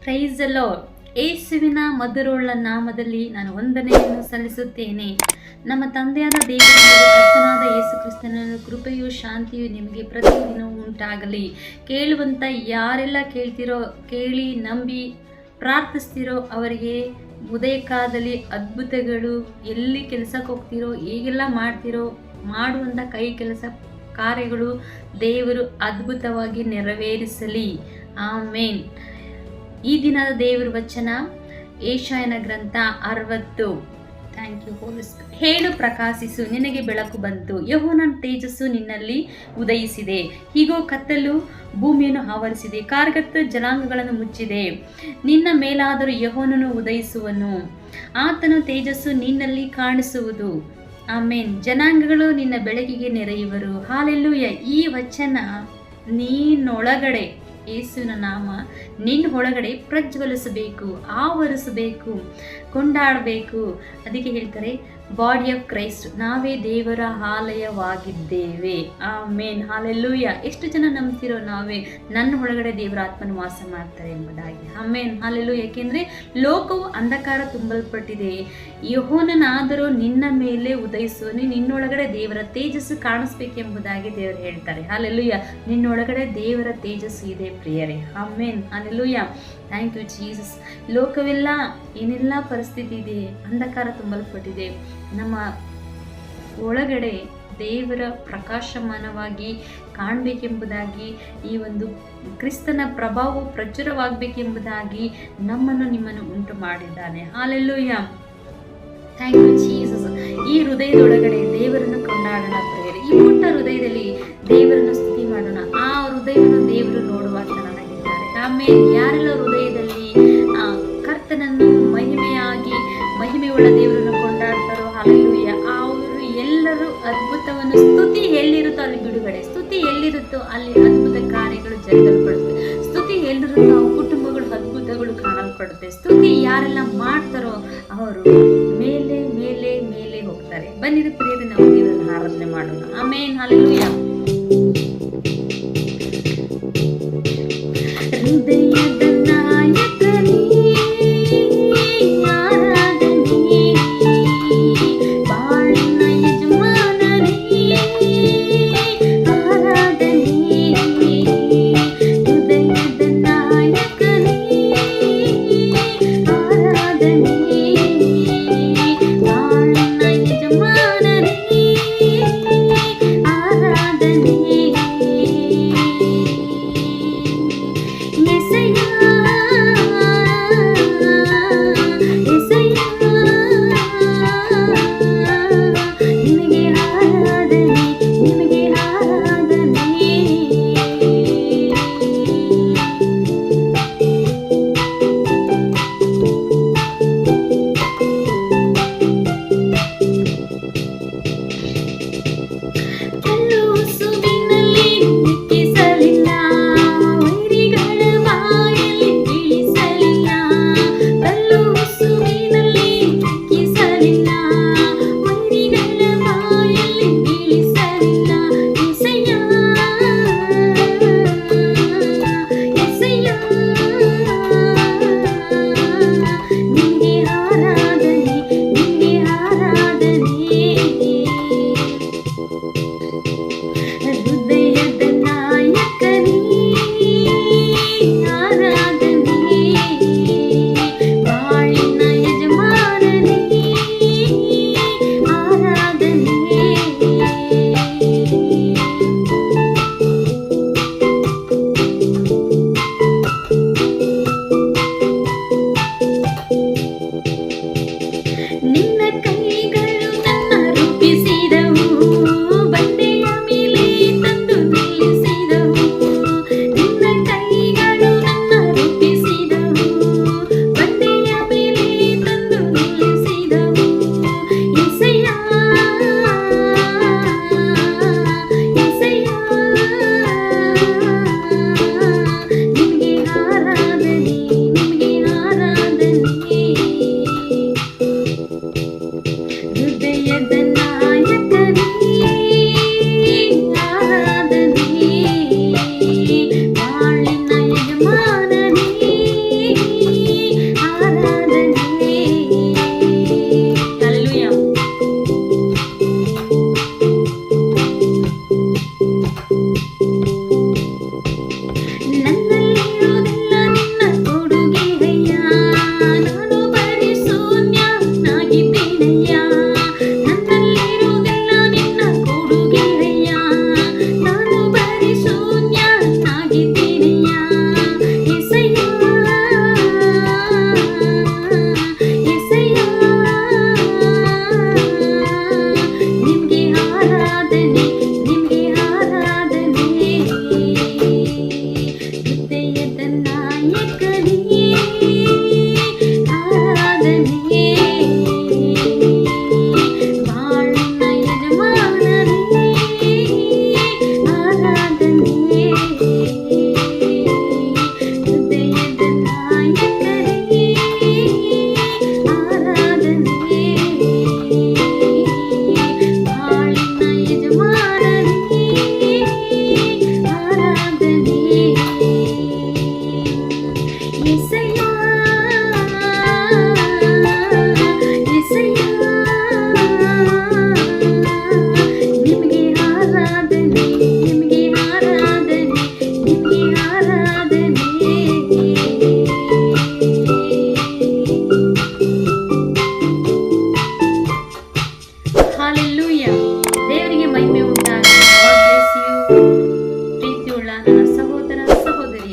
Praise the lord. ಯೇಸುವಿನ ಮಧುರವುಳ್ಳ ನಾಮದಲ್ಲಿ ನಾನು ವಂದನೆಯನ್ನು ಸಲ್ಲಿಸುತ್ತೇನೆ. ನಮ್ಮ ತಂದೆಯಾದ ದೇವರ ಕರ್ತನಾದ ಯೇಸು ಕ್ರಿಸ್ತನ ಕೃಪೆಯು ಶಾಂತಿಯು ನಿಮಗೆ ಪ್ರತಿದಿನವೂ ಉಂಟಾಗಲಿ. ಕೇಳುವಂಥ ಯಾರೆಲ್ಲ ಕೇಳ್ತಿರೋ, ಕೇಳಿ ನಂಬಿ ಪ್ರಾರ್ಥಿಸ್ತಿರೋ ಅವರಿಗೆ ಉದಯಕಾಲದಲ್ಲಿ ಅದ್ಭುತಗಳು, ಎಲ್ಲಿ ಕೆಲಸಕ್ಕೆ ಹೋಗ್ತಿರೋ, ಹೇಗೆಲ್ಲ ಮಾಡ್ತಿರೋ, ಮಾಡುವಂಥ ಕೈ ಕೆಲಸ ಕಾರ್ಯಗಳು ದೇವರು ಅದ್ಭುತವಾಗಿ ನೆರವೇರಿಸಲಿ. ಆಮೇನ್. ಈ ದಿನದ ದೇವರ ವಚನ ಯೆಶಾಯನ ಗ್ರಂಥ 60. Thank you Holy Spirit. ಹೇಳು, ಪ್ರಕಾಶಿಸು, ನಿನಗೆ ಬೆಳಕು ಬಂತು, ಯೆಹೋವನ ತೇಜಸ್ಸು ನಿನ್ನಲ್ಲಿ ಉದಯಿಸಿದೆ. ಹೀಗೋ ಕತ್ತಲು ಭೂಮಿಯನ್ನು ಆವರಿಸಿದೆ, ಕಾರ್ಗತ್ತ ಜನಾಂಗಗಳನ್ನು ಮುಚ್ಚಿದೆ. ನಿನ್ನ ಮೇಲಾದರೂ ಯೆಹೋವನನ್ನು ಉದಯಿಸುವನು, ಆತನ ತೇಜಸ್ಸು ನಿನ್ನಲ್ಲಿ ಕಾಣಿಸುವುದು. ಆಮೇನ್. ಜನಾಂಗಗಳು ನಿನ್ನ ಬೆಳಕಿಗೆ ನೆರೆಯುವರು. ಹಾಲೆಲೂಯ. ಈ ವಚನ ನೀನೊಳಗಡೆ, ಯೇಸುವಿನ ನಾಮ ನಿನ್ನ ಒಳಗಡೆ ಪ್ರಜ್ವಲಿಸಬೇಕು, ಆವರಿಸಬೇಕು, ಕೊಂಡಾಡಬೇಕು. ಅದಕ್ಕೆ ಹೇಳ್ತಾರೆ ಬಾಡಿ ಆಫ್ ಕ್ರೈಸ್ಟ್, ನಾವೇ ದೇವರ ಆಲಯವಾಗಿದ್ದೇವೆ. ಆಮೇನ್. ಹಾಲೆಲೂಯ. ಎಷ್ಟು ಜನ ನಂಬ್ತಿರೋ ನಾವೇ ನನ್ನ ಒಳಗಡೆ ದೇವರ ಆತ್ಮನ ವಾಸ ಮಾಡ್ತಾರೆ ಎಂಬುದಾಗಿ. ಆಮೇನ್. ಹಾಲೆಲೂಯ. ಯಾಕೆಂದರೆ ಲೋಕವು ಅಂಧಕಾರ ತುಂಬಲ್ಪಟ್ಟಿದೆ, ಯೆಹೋವನಾದರೂ ನಿನ್ನ ಮೇಲೆ ಉದಯಿಸುವನು, ನಿನ್ನೊಳಗಡೆ ದೇವರ ತೇಜಸ್ಸು ಕಾಣಿಸ್ಬೇಕೆಂಬುದಾಗಿ ದೇವರು ಹೇಳ್ತಾರೆ. ಹಾಲೆಲೂಯ. ನಿನ್ನೊಳಗಡೆ ದೇವರ ತೇಜಸ್ಸು ಇದೆ ಪ್ರಿಯರೇ. Amen. Hallelujah. Thank you Jesus. ಲೋಕವೆಲ್ಲ ಏನೆಲ್ಲ ಪರಿಸ್ಥಿತಿ ಇದೆ, ಅಂಧಕಾರ ತುಂಬಲ್ಪಟ್ಟಿದೆ, ನಮ್ಮ ಒಳಗಡೆ ದೇವರ ಪ್ರಕಾಶಮಾನವಾಗಿ ಕಾಣಬೇಕೆಂಬುದಾಗಿ, ಈ ಒಂದು ಕ್ರಿಸ್ತನ ಪ್ರಭಾವವು ಪ್ರಚುರವಾಗಬೇಕೆಂಬುದಾಗಿ ನಮ್ಮನ್ನು ನಿಮ್ಮನ್ನು ಉಂಟು ಮಾಡಿದ್ದಾನೆ. ಹಾಲೆಲೂಯ. Thank you Jesus. ಈ ಹೃದಯದೊಳಗಡೆ ದೇವರನ್ನು ಕೊಂಡಾಡೋಣ ಪ್ರಿಯರೇ. ಈ ಪುಟ್ಟ ಹೃದಯದಲ್ಲಿ ದೇವರನ್ನು ಸ್ತುತಿ ಮಾಡೋಣ. ಆ ಹೃದಯವನ್ನು ದೇವರು ನೋಡುವಾತನಾಗಿದ್ದಾರೆ. ಆಮೇಲೆ ಯಾರೆಲ್ಲ ಹೃದಯದಲ್ಲಿ ಕರ್ತನನ್ನು ಮಹಿಮೆಯುಳ್ಳ ದೇವರನ್ನು ಕೊಂಡಾಡ್ತಾರೋ, ಹಾಲೆಲೂಯ, ಅವರು ಎಲ್ಲರೂ ಅದ್ಭುತವನ್ನು, ಸ್ತುತಿ ಎಲ್ಲಿರುತ್ತೋ ಅಲ್ಲಿ ಬಿಡುಗಡೆ, ಸ್ತುತಿ ಎಲ್ಲಿರುತ್ತೋ ಅಲ್ಲಿ ಅದ್ಭುತ ಕಾರ್ಯಗಳು ಜರುಗಲ್ಪಡುತ್ತೆ, ಸ್ತುತಿ ಎಲ್ಲಿರುತ್ತೋ ಕುಟುಂಬಗಳು ಅದ್ಭುತಗಳು ಕಾಣಲ್ಪಡುತ್ತೆ. ಸ್ತುತಿ ಯಾರೆಲ್ಲ ಮಾಡ್ತಾರೋ ಅವರು ಮೇಲೆ ಮೇಲೆ ಮೇಲೆ ಹೋಗ್ತಾರೆ. ಬನ್ನಿರಿ ಪ್ರಿಯರೇ, ನಾವು ದೇವರನ್ನು ಆರಾಧನೆ ಮಾಡೋಣ. ಆಮೇನ್. ಹಾಲೆಲೂಯ. ಹೃದಯದ ನಾಯಕನೇ,